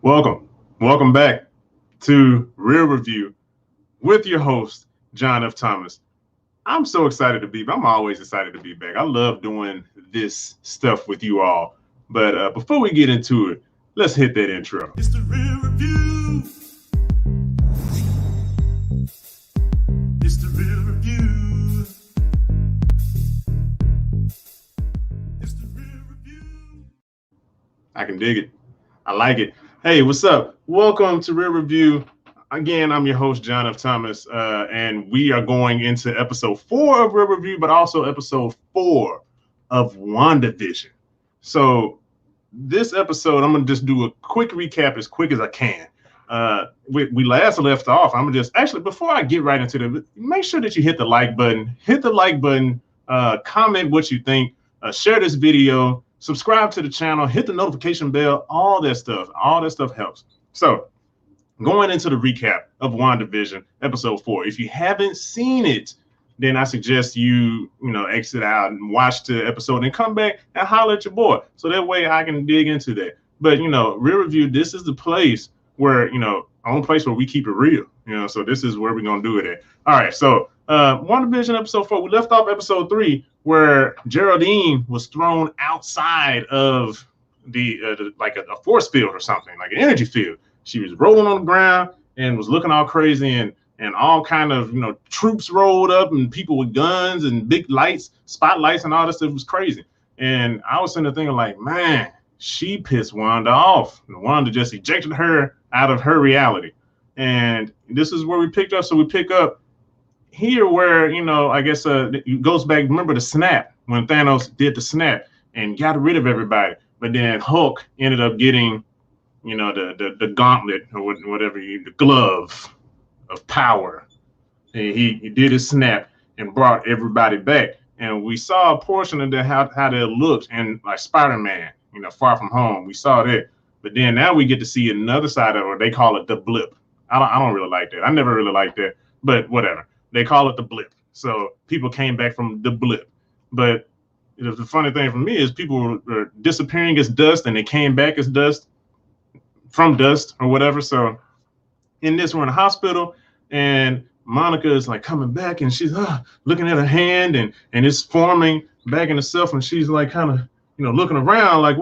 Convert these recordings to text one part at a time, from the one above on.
Welcome back to Real Review with your host, John F. Thomas. I'm so excited to be back. I'm always excited to be back. I love doing this stuff with you all. But before we get into it, let's hit that intro. It's the Real Review. It's the Real Review. It's the Real Review. I can dig it. I like it. Hey, what's up? Welcome to Real Review. Again, I'm your host, John F. Thomas, and we are going into episode 4 of Real Review, but also episode 4 of WandaVision. So this episode, I'm going to just do a quick recap as quick as I can. We last left off. I'm going to just, actually, before I get right into it, make sure that you hit the like button. Hit the like button, comment what you think, share this video, subscribe to the channel, hit the notification bell, all that stuff. All that stuff helps. So going into the recap of WandaVision, episode 4. If you haven't seen it, then I suggest you exit out and watch the episode and come back and holler at your boy. So that way I can dig into that. But, Real Review, this is the place where, only place where we keep it real. So this is where we're going to do it at. All right. So WandaVision episode 4, we left off episode 3 where Geraldine was thrown outside of the like a force field or something, like an energy field. She was rolling on the ground and was looking all crazy, and all kind of troops rolled up and people with guns and big lights, spotlights, and all this stuff. It was crazy. And I was sitting there thinking, like, man, she pissed Wanda off. And Wanda just ejected her out of her reality. And this is where we picked up. So we pick up here where, I guess it goes back. Remember the snap, when Thanos did the snap and got rid of everybody. But then Hulk ended up getting, the gauntlet or whatever, the glove of power. And he did his snap and brought everybody back. And we saw a portion of that, how that looked, and like Spider-Man, Far From Home. We saw that. But then now we get to see another side of it. They call it the blip. I don't really like that. I never really liked that. But whatever. They call it the blip. So people came back from the blip. But the funny thing for me is people were disappearing as dust, and they came back as dust from dust or whatever. So in this, we're in a hospital, and Monica is like coming back, and she's looking at her hand, and it's forming back in herself, and she's like kind of looking around like,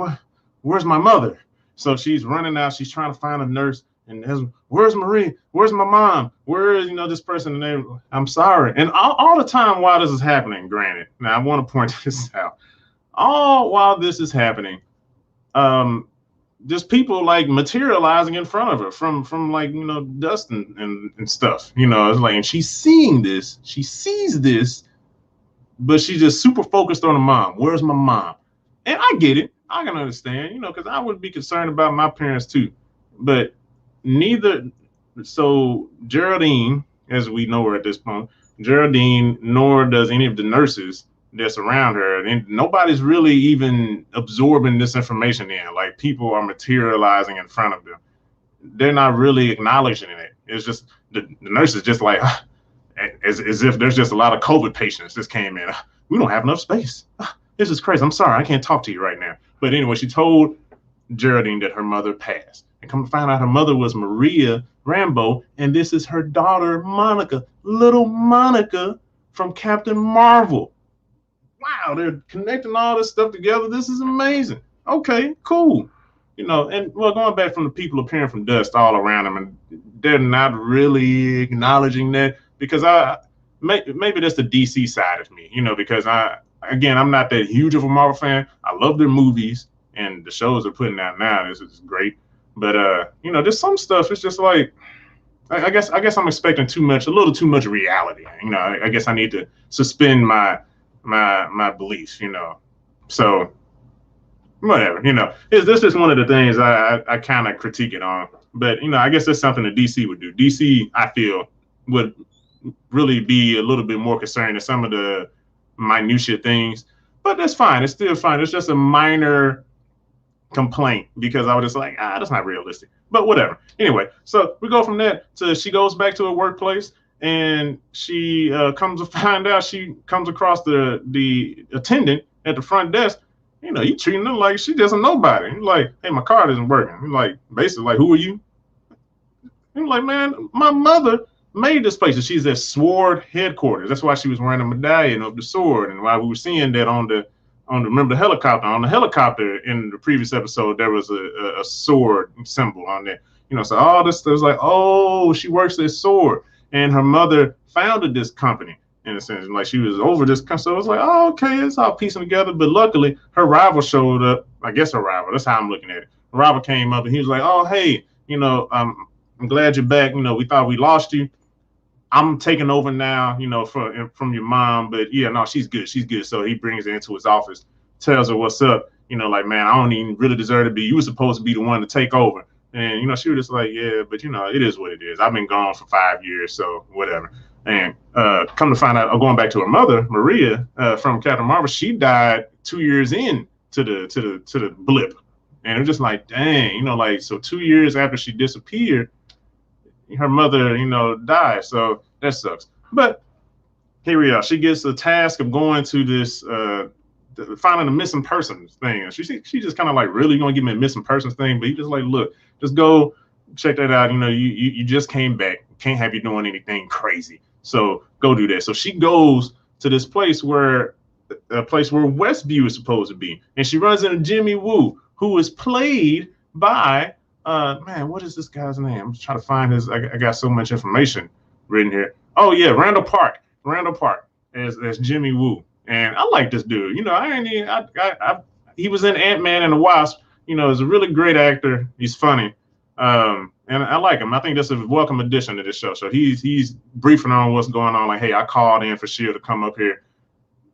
where's my mother? So she's running out, she's trying to find a nurse, and where's Marie? Where's my mom? Where is this person? And I'm sorry. And all the time while this is happening, granted, now I want to point this out, all while this is happening, just people like materializing in front of her from like dust and stuff. It's like, and she's seeing this, she sees this, but she's just super focused on the mom. Where's my mom? And I get it, I can understand, because I would be concerned about my parents too. But neither, so Geraldine, as we know her at this point, Geraldine, nor does any of the nurses that's around her, and nobody's really even absorbing this information in. Like, people are materializing in front of them. They're not really acknowledging it. It's just the nurse is just like, as if there's just a lot of COVID patients just came in. We don't have enough space. This is crazy. I'm sorry, I can't talk to you right now. But anyway, she told Geraldine that her mother passed. And come to find out, her mother was Maria Rambeau, and this is her daughter, Monica, little Monica from Captain Marvel. Wow, they're connecting all this stuff together. This is amazing. Okay, cool. And well, going back from the people appearing from dust all around them, and they're not really acknowledging that, because maybe that's the DC side of me, because I'm not that huge of a Marvel fan. I love their movies, and the shows they're putting out now. This is great. But there's some stuff. It's just like, I guess I'm expecting a little too much reality. I guess I need to suspend my beliefs. So whatever. This is one of the things I kind of critique it on. But I guess that's something that DC would do. DC, I feel, would really be a little bit more concerned in some of the minutiae things. But that's fine. It's still fine. It's just a minor complaint, because I was just like, that's not realistic, but whatever. Anyway, so we go from that to she goes back to her workplace, and she comes to find out, she comes across the attendant at the front desk, you treating her like she just a nobody. You're like, hey, my card isn't working. You're like, basically, like, who are you? I'm like, man, my mother made this place. And she's at Sword headquarters. That's why she was wearing a medallion of the sword. And why we were seeing that on the remember the helicopter. On the helicopter in the previous episode, there was a sword symbol on there. So all this was like, oh, she works at Sword. And her mother founded this company in a sense. Like she was over this. So it was like, oh, okay, it's all piecing together. But luckily, her rival showed up. I guess her rival. That's how I'm looking at it. Her rival came up and he was like, oh, hey, I'm glad you're back. We thought we lost you. I'm taking over now, from your mom. But yeah, no, she's good. She's good. So he brings her into his office, tells her what's up. Like, man, I don't even really deserve to be. You were supposed to be the one to take over. And, she was just like, yeah, but, it is what it is. I've been gone for 5 years, so whatever. And come to find out, going back to her mother, Maria, from Captain Marvel, she died 2 years in to the blip. And it was just like, dang, so 2 years after she disappeared, her mother, died. So that sucks. But here we are. She gets the task of going to this, finding a missing persons thing. And she just kind of like, really gonna give me a missing persons thing? But he just like, look, just go check that out. You just came back. Can't have you doing anything crazy. So go do that. So she goes to this place where Westview is supposed to be. And she runs into Jimmy Woo, who is played by man, what is this guy's name? I'm trying to find his. I got so much information written here. Oh yeah, Randall Park as Jimmy Woo, and I like this dude. He was in Ant-Man and the Wasp. He's a really great actor. He's funny, and I like him. I think that's a welcome addition to this show. So he's briefing on what's going on. Like, hey, I called in for S.H.I.E.L.D. to come up here.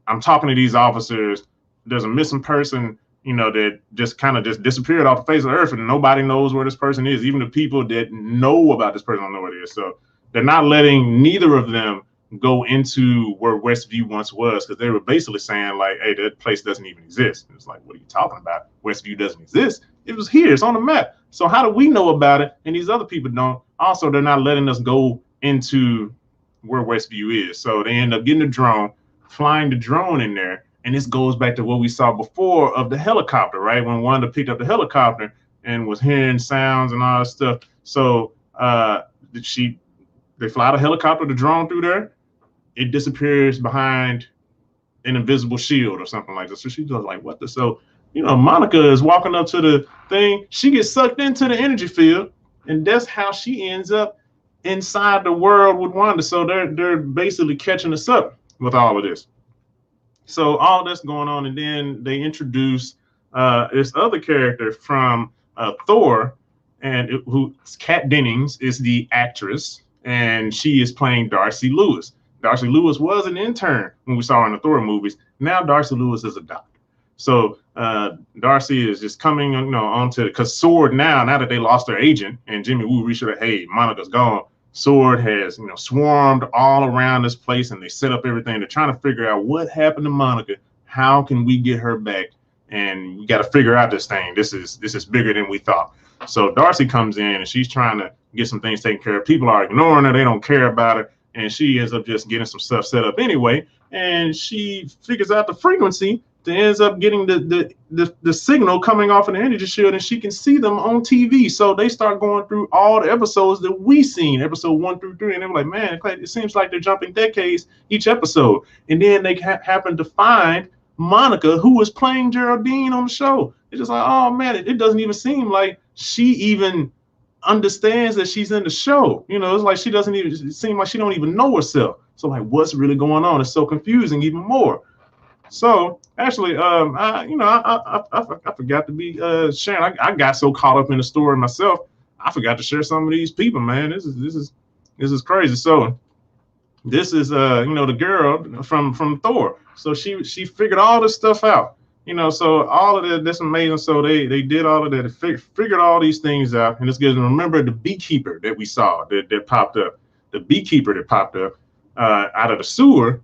I'm talking to these officers. There's a missing person. That just kind of just disappeared off the face of the earth, and nobody knows where this person is. Even the people that know about this person don't know where it is. So they're not letting neither of them go into where Westview once was, because they were basically saying like, hey, that place doesn't even exist. And it's like, what are you talking about? Westview doesn't exist. It was here. It's on the map. So how do we know about it? And these other people don't. Also, they're not letting us go into where Westview is. So they end up getting a drone, flying the drone in there. And this goes back to what we saw before of the helicopter, right? When Wanda picked up the helicopter and was hearing sounds and all that stuff. So they fly the helicopter, the drone through there. It disappears behind an invisible shield or something like this. So she's just like, what the? So, Monica is walking up to the thing. She gets sucked into the energy field. And that's how she ends up inside the world with Wanda. So they're basically catching us up with all of this. So all that's going on, and then they introduce this other character from Thor, and who's Kat Dennings is the actress, and she is playing Darcy Lewis. Darcy Lewis was an intern when we saw her in the Thor movies. Now Darcy Lewis is a doctor. So Darcy is just coming, onto, because Sword now that they lost their agent, and Jimmy Woo reached out, hey, Monica's gone. Sword has, swarmed all around this place, and they set up everything. They're trying to figure out what happened to Monica. How can we get her back? And we got to figure out this thing. This is bigger than we thought. So Darcy comes in, and she's trying to get some things taken care of. People are ignoring her. They don't care about her. And she ends up just getting some stuff set up anyway. And she figures out the frequency that ends up getting the signal coming off of the energy shield, and she can see them on TV. So they start going through all the episodes that we seen, episode 1 through 3, and they're like, man, it seems like they're jumping decades each episode. And then they happen to find Monica, who was playing Geraldine on the show. It's just like, oh man, it doesn't even seem like she even understands that she's in the show. It's like she doesn't even, it seems like she don't even know herself. So like, what's really going on? It's so confusing even more. So actually, I forgot to be sharing. I got so caught up in the story myself, I forgot to share some of these people. Man, this is crazy. So this is the girl from Thor. So she figured all this stuff out. So all of that's amazing. So they did all of that. They figured all these things out. And it's good to remember the beekeeper that we saw that popped up. The beekeeper that popped up out of the sewer.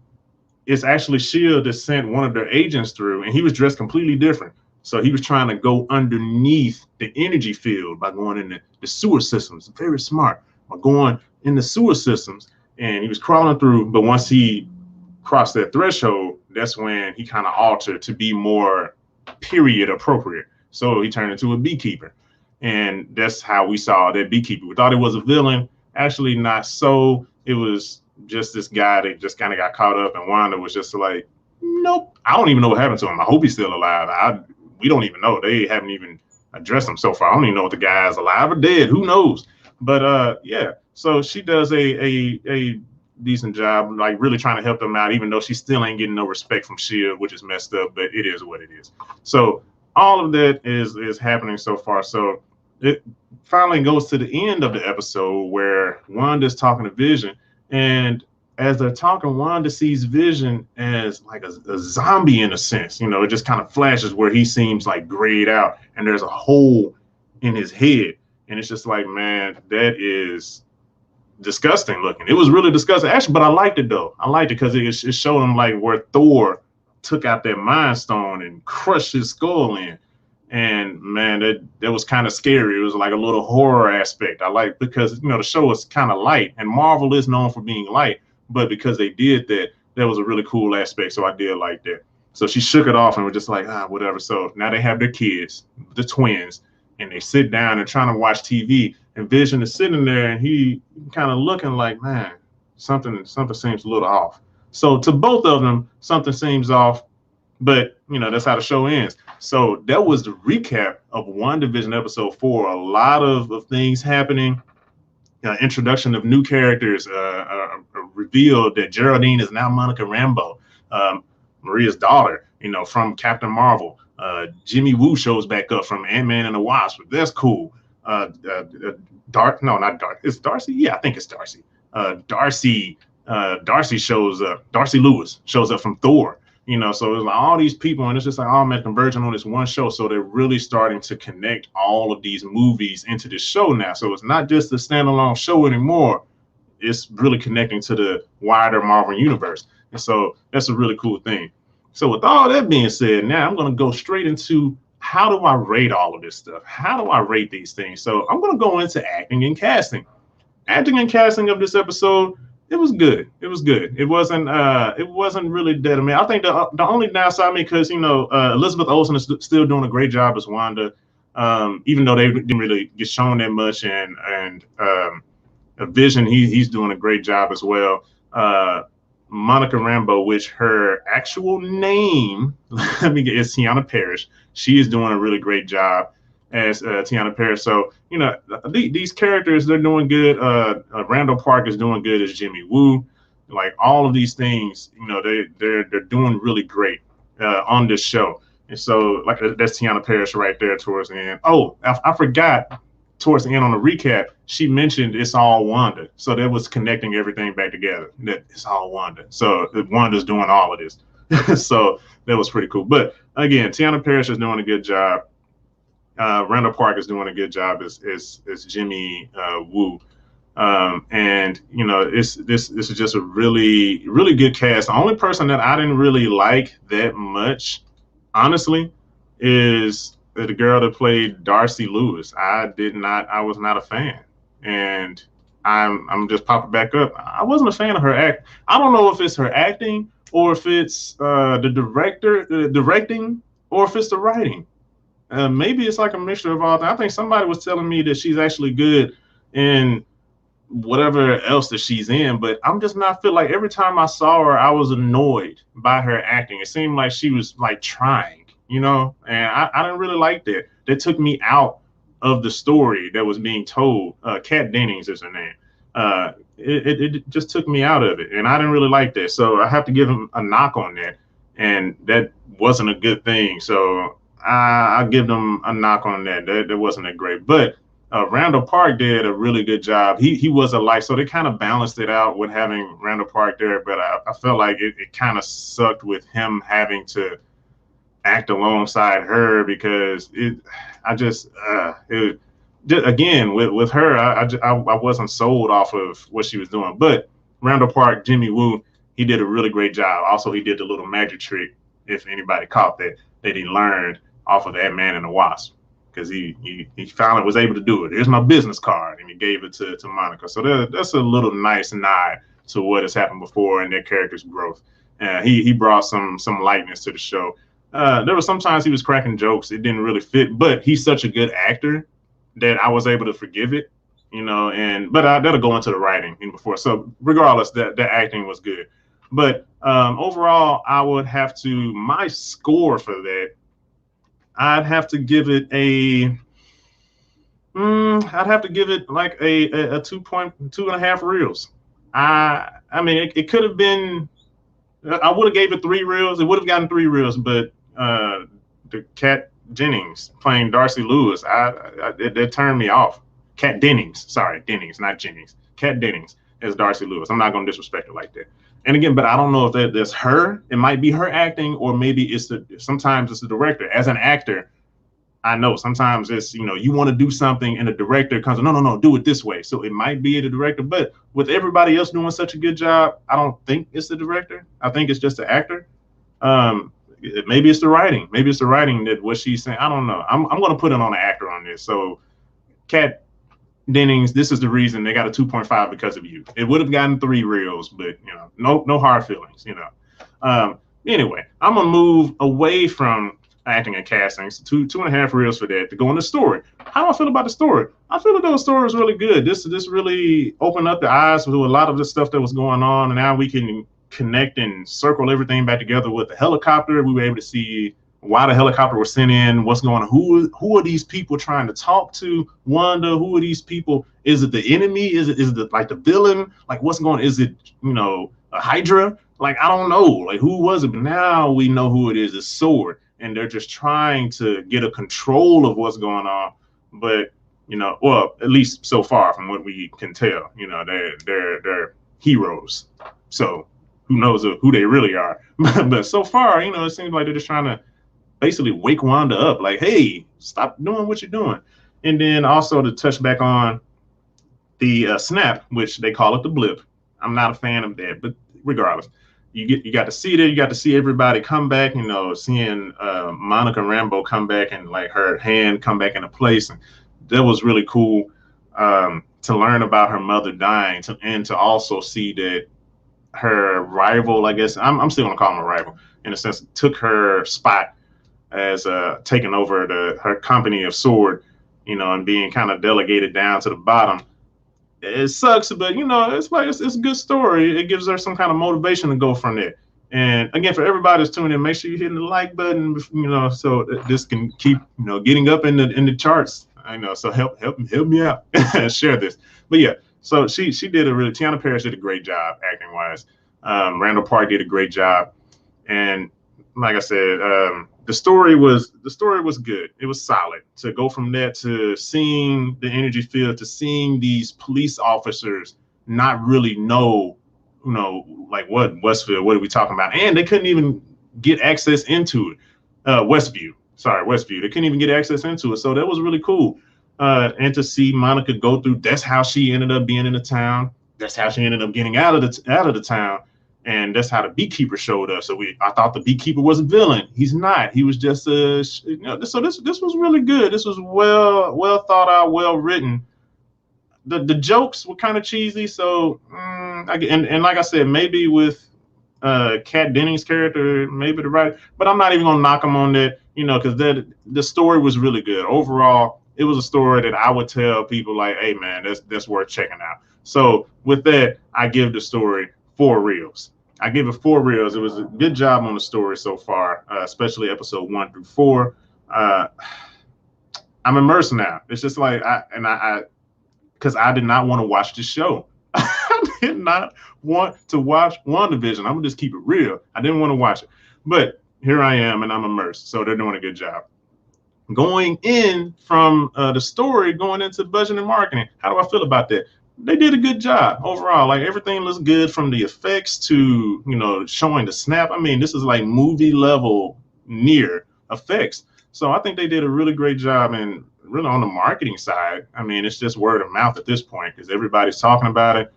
It's actually S.H.I.E.L.D. that sent one of their agents through, and he was dressed completely different. So he was trying to go underneath the energy field by going in the sewer systems. Very smart. By going in the sewer systems, and he was crawling through. But once he crossed that threshold, that's when he kind of altered to be more period appropriate. So he turned into a beekeeper. And that's how we saw that beekeeper. We thought it was a villain. Actually, not so. It was just this guy that just kind of got caught up, and Wanda was just like, nope, I don't even know what happened to him. I hope he's still alive. We don't even know. They haven't even addressed him so far. I don't even know if the guy is alive or dead. Who knows? But yeah, so she does a decent job, like really trying to help them out, even though she still ain't getting no respect from Shield, which is messed up, but it is what it is. So all of that is happening so far. So it finally goes to the end of the episode where Wanda's talking to Vision, and as they're talking, Wanda sees Vision as like a zombie in a sense. You know, it just kind of flashes where he seems like grayed out, and there's a hole in his head, and it's just like, man, that is disgusting looking. It was really disgusting, actually, but I liked it though. I liked it because it showed him like where Thor took out that Mind Stone and crushed his skull in. And man, that was kind of scary. It was like a little horror aspect. I like, because you know the show is kind of light, and Marvel is known for being light, but because they did that, that was a really cool aspect. So I did like that. So she shook it off and was just like, whatever. So now they have their kids, the twins, and they sit down and trying to watch TV. And Vision is sitting there, and he kind of looking like, man, something seems a little off. So to both of them, something seems off, but you know that's how the show ends. So that was the recap of WandaVision episode 4. A lot of things happening. Introduction of new characters. Revealed that Geraldine is now Monica Rambeau, Maria's daughter. You know, from Captain Marvel. Jimmy Woo shows back up from Ant-Man and the Wasp. That's cool. It's Darcy. Yeah, I think it's Darcy. Darcy shows up. Darcy Lewis shows up from Thor. You know, so it's like all these people, and it's just like all man converging on this one show. So they're really starting to connect all of these movies into this show now. So it's not just a standalone show anymore. It's really connecting to the wider Marvel universe. And so that's a really cool thing. So with all that being said, now I'm going to go straight into how do I rate all of this stuff? How do I rate these things? So I'm going to go into acting and casting. Acting and casting of this episode, it was good. It was good. It wasn't really dead. I mean, I think the only downside, I mean, because you know Elizabeth Olsen is still doing a great job as Wanda, even though they didn't really get shown that much, and Vision, he's doing a great job as well. Monica Rambeau, which her actual name, is Tiana Parrish. She is doing a really great job as Tiana Parrish. So, you know, these characters, they're doing good. Randall Park is doing good as Jimmy Woo. Like all of these things, you know, they're doing really great on this show. And so, like, that's Tiana Parrish right there towards the end. Oh, I forgot. Towards the end on the recap, she mentioned it's all Wanda. So that was connecting everything back together. That it's all Wanda. So Wanda's doing all of this. So that was pretty cool. But again, Tiana Parrish is doing a good job. Randall Park is doing a good job as Jimmy Woo. And you know, this is just a really, really good cast. The only person that I didn't really like that much, honestly, is the girl that played Darcy Lewis. I was not a fan. And I'm just popping back up. I wasn't a fan of her act. I don't know if it's her acting or if it's the directing, or if it's the writing. Maybe it's like a mixture of all that. I think somebody was telling me that she's actually good in whatever else that she's in, but I'm just not feel like every time I saw her, I was annoyed by her acting. It seemed like she was like trying, you know, and I didn't really like that. That took me out of the story that was being told. Kat Dennings is her name. It just took me out of it, and I didn't really like that. So I have to give him a knock on that, and that wasn't a good thing. So I'll give them a knock on that. That wasn't that great, but Randall Park did a really good job. He was a light, so they kind of balanced it out with having Randall Park there, but I felt like it kind of sucked with him having to act alongside her, because again, with her, I wasn't sold off of what she was doing. But Randall Park, Jimmy Woo, he did a really great job. Also, he did the little magic trick, if anybody caught that he learned off of that Man and the Wasp, because he finally was able to do it. Here's my business card, and he gave it to Monica. So that's a little nice nod to what has happened before in their character's growth. He brought some lightness to the show. There were sometimes he was cracking jokes. It didn't really fit, but he's such a good actor that I was able to forgive it, but that'll go into the writing before. So regardless, that acting was good. But overall, I would have to, my score for that, I'd have to give it I'd have to give it like a 2.2.5 reels. I mean, it could have been, I would have gave it 3 reels. It would have gotten 3 reels, but the Kat Dennings playing Darcy Lewis, it turned me off. Kat Dennings, sorry, Dennings, not Jennings. Kat Dennings as Darcy Lewis. I'm not going to disrespect her like that. And again, but I don't know if that's her. It might be her acting, or maybe sometimes it's the director. As an actor, I know sometimes it's, you want to do something and the director comes, no, do it this way. So it might be the director, but with everybody else doing such a good job, I don't think it's the director. I think it's just the actor. Maybe it's the writing. Maybe it's the writing that what she's saying. I don't know. I'm going to put it on the actor on this. So Kat Dennings, this is the reason they got a 2.5 because of you. It would have gotten 3 reels, but no hard feelings, Anyway, I'm going to move away from acting and casting, so 2.5 reels for that, to go into story. How do I feel about the story? I feel like the story was really good. This really opened up the eyes to a lot of the stuff that was going on, and now we can connect and circle everything back together with the helicopter. We were able to see why the helicopter was sent in, what's going on, who are these people trying to talk to Wanda, who are these people? Is it the enemy? Is it like the villain? Like, what's going on? Is it, a Hydra? Like, I don't know, like, who was it? But now we know who it is. It's Sword. And they're just trying to get a control of what's going on. But, well, at least so far from what we can tell, they're heroes. So who knows who they really are. But so far, it seems like they're just trying to basically wake Wanda up. Like, hey, stop doing what you're doing. And then also to touch back on the snap, which they call it the blip. I'm not a fan of that, but regardless. You got to see that. You got to see everybody come back, seeing Monica Rambeau come back and like her hand come back into place. And that was really cool to learn about her mother dying and to also see that her rival, I guess, I'm still going to call him a rival, in a sense, took her spot as taking over her company of Sword, and being kind of delegated down to the bottom. It sucks, but it's like it's a good story. It gives her some kind of motivation to go from there. And again, for everybody that's tuning in, make sure you're hitting the like button, so this can keep getting up in the charts. I know, so help me out. Share this. But yeah, so she did Tiana Parrish did a great job acting wise. Randall Park did a great job, and like I said, the story was good. It was solid. To go from that to seeing the energy field, to seeing these police officers not really know, like what Westview, what are we talking about? And they couldn't even get access into it. Westview. They couldn't even get access into it. So that was really cool. And to see Monica go through, that's how she ended up being in the town. That's how she ended up getting out of the town. And that's how the beekeeper showed up. So I thought the beekeeper was a villain. He's not. He was just so this was really good. This was well thought out, well written. The jokes were kind of cheesy. So and like I said, maybe with Kat Dennings' character, maybe the right. But I'm not even gonna knock him on that, because the story was really good. Overall, it was a story that I would tell people like, hey man, that's worth checking out. So with that, I give the story 4 reels. I give it 4 reels. It was a good job on the story so far, especially episode 1 through 4. I'm immersed now. It's just like because I did not want to watch this show. I did not want to watch WandaVision. I'm gonna just keep it real. I didn't want to watch it, but here I am, and I'm immersed. So they're doing a good job. Going in from the story, going into budget and marketing. How do I feel about that? They did a good job overall. Like everything looks good, from the effects to showing the snap. I mean, this is like movie level near effects. So I think they did a really great job. And really on the marketing side, I mean, it's just word of mouth at this point because everybody's talking about it,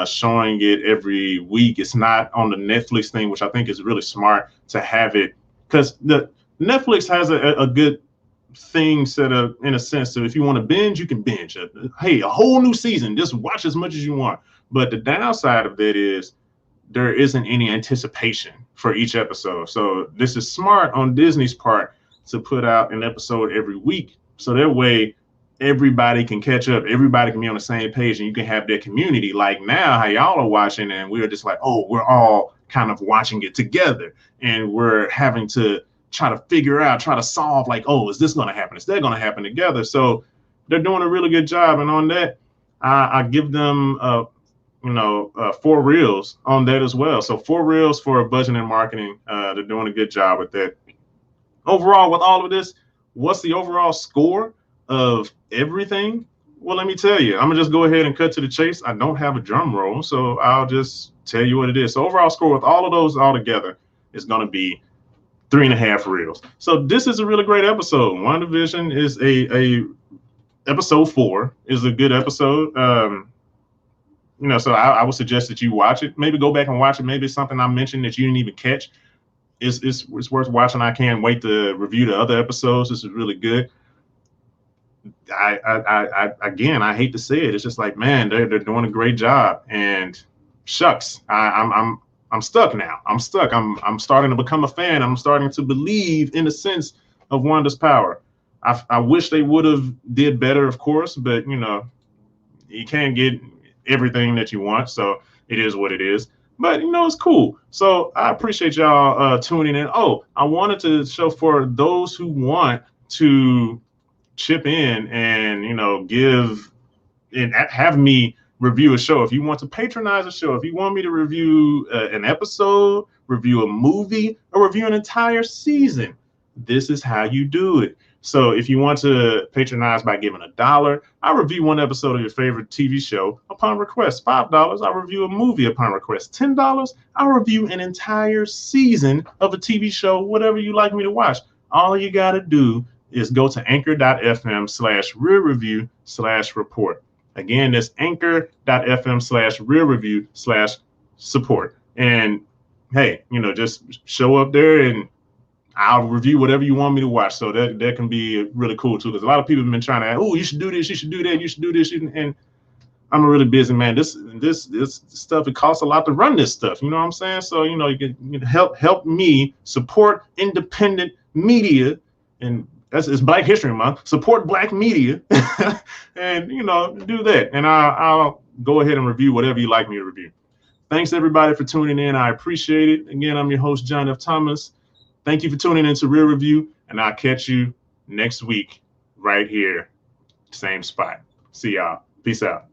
showing it every week. It's not on the Netflix thing, which I think is really smart to have it, because the Netflix has a good thing set up in a sense. So if you want to binge, you can binge. Hey, a whole new season, just watch as much as you want. But the downside of that is there isn't any anticipation. for each episode. So this is smart on Disney's part to put out an episode every week. So that way everybody can catch up. Everybody can be on the same page and you can have their community. Like now, how y'all are watching and we're just like, oh, we're all kind of watching it together and we're having to try to figure out, try to solve like, oh, is this going to happen? Is that going to happen together? So they're doing a really good job. And on that, I give them, 4 reels on that as well. So 4 reels for budget and marketing. They're doing a good job with that. Overall, with all of this, what's the overall score of everything? Well, let me tell you, I'm gonna just go ahead and cut to the chase. I don't have a drum roll, so I'll just tell you what it is. So overall score with all of those all together is gonna be 3.5 reels. So this is a really great episode. WandaVision is a episode 4 is a good episode. So I would suggest that you watch it. Maybe go back and watch it. Maybe it's something I mentioned that you didn't even catch. It's worth watching. I can't wait to review the other episodes. This is really good. I hate to say it. It's just like, man, they're doing a great job. And shucks, I'm stuck now. I'm stuck. I'm starting to become a fan. I'm starting to believe in the sense of Wanda's power. I wish they would have did better, of course, but you can't get everything that you want, so it is what it is. But it's cool. So I appreciate y'all tuning in. Oh, I wanted to show for those who want to chip in and give and have me review a show. If you want to patronize a show, if you want me to review an episode, review a movie, or review an entire season, this is how you do it. So if you want to patronize by giving $1, I review one episode of your favorite TV show upon request. $5, I review a movie upon request. $10, I review an entire season of a TV show, whatever you like me to watch. All you got to do is go to anchor.fm/real-review/report. Again, that's anchor.fm/real-review/support. And hey, just show up there and I'll review whatever you want me to watch. So that can be really cool too. Because a lot of people have been trying to, oh, you should do this, you should do that, you should do this. And I'm a really busy man. This stuff, it costs a lot to run this stuff. You know what I'm saying? So, you can help me support independent media. And it's Black History Month. Support Black media and, do that. And I'll go ahead and review whatever you like me to review. Thanks everybody for tuning in. I appreciate it. Again, I'm your host, John F. Thomas. Thank you for tuning into Real Review, and I'll catch you next week right here, same spot. See y'all. Peace out.